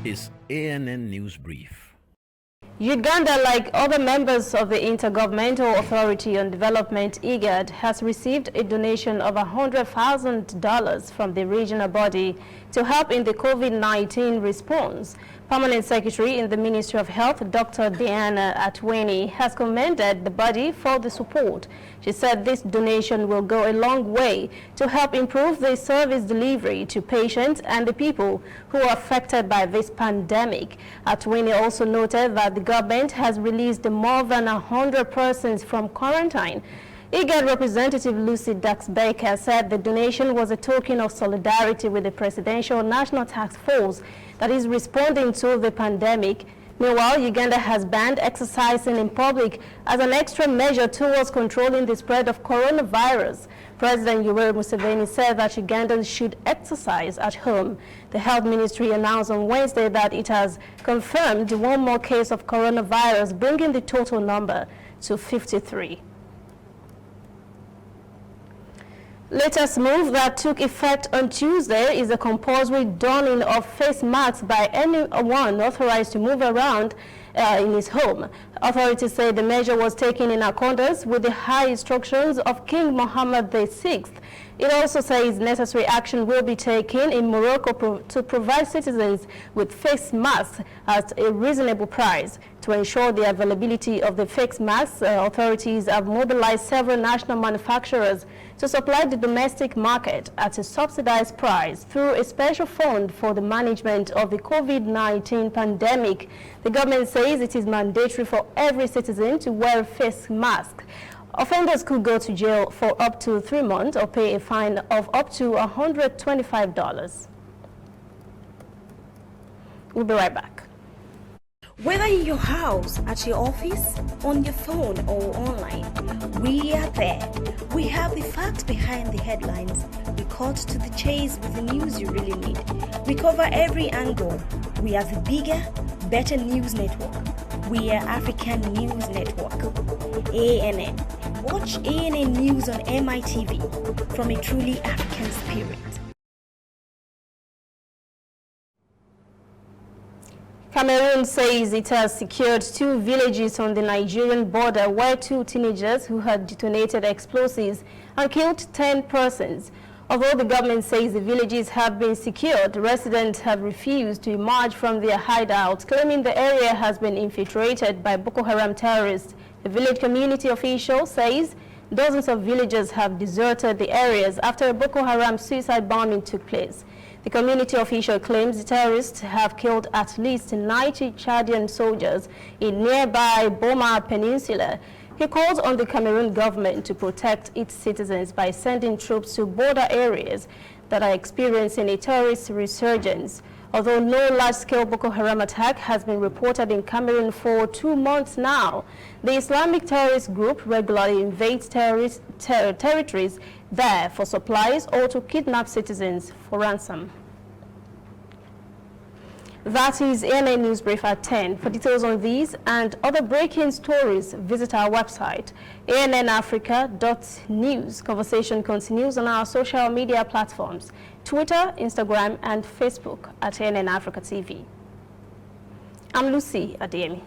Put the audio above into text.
is ANN News Brief. Uganda, like other members of the Intergovernmental Authority on Development, IGAD, has received a donation of $100,000 from the regional body to help in the COVID-19 response. Permanent Secretary in the Ministry of Health, Dr. Diana Atweni, has commended the body for the support. She said this donation will go a long way to help improve the service delivery to patients and the people who are affected by this pandemic. Atweni also noted that the government has released more than 100 persons from quarantine. IGAD representative Lucy Dax-Baker said the donation was a token of solidarity with the Presidential National Task Force that is responding to the pandemic. Meanwhile, Uganda has banned exercising in public as an extra measure towards controlling the spread of coronavirus. President Yoweri Museveni said that Ugandans should exercise at home. The Health Ministry announced on Wednesday that it has confirmed one more case of coronavirus, bringing the total number to 53. Latest move that took effect on Tuesday is a compulsory donning of face masks by anyone authorized to move around in his home. Authorities say the measure was taken in accordance with the high instructions of King Mohammed VI. It also says necessary action will be taken in Morocco to provide citizens with face masks at a reasonable price. To ensure the availability of the face masks, authorities have mobilized several national manufacturers to supply the domestic market at a subsidized price through a special fund for the management of the COVID-19 pandemic. The government says it is mandatory for every citizen to wear a face mask. Offenders could go to jail for up to 3 months or pay a fine of up to $125. We'll be right back. Whether in your house, at your office, on your phone or online, we are there. We have the facts behind the headlines. We cut to the chase with the news you really need. We cover every angle. We are the bigger, better news network. We are African News Network. ANN. Watch ANN News on MITV from a truly African spirit. Cameroon says it has secured 2 villages on the Nigerian border where 2 teenagers who had detonated explosives and killed 10 persons. Although the government says the villages have been secured, residents have refused to emerge from their hideouts, claiming the area has been infiltrated by Boko Haram terrorists. The village community official says dozens of villagers have deserted the areas after a Boko Haram suicide bombing took place. The community official claims the terrorists have killed at least 90 Chadian soldiers in nearby Boma Peninsula. He calls on the Cameroon government to protect its citizens by sending troops to border areas that are experiencing a terrorist resurgence. Although no large-scale Boko Haram attack has been reported in Cameroon for 2 months now, the Islamic terrorist group regularly invades territories there for supplies or to kidnap citizens for ransom. That is ANN News Brief at 10. For details on these and other breaking stories, visit our website, annafrica.news. Conversation continues on our social media platforms, Twitter, Instagram, and Facebook at ANN Africa TV. I'm Lucy Adeyemi.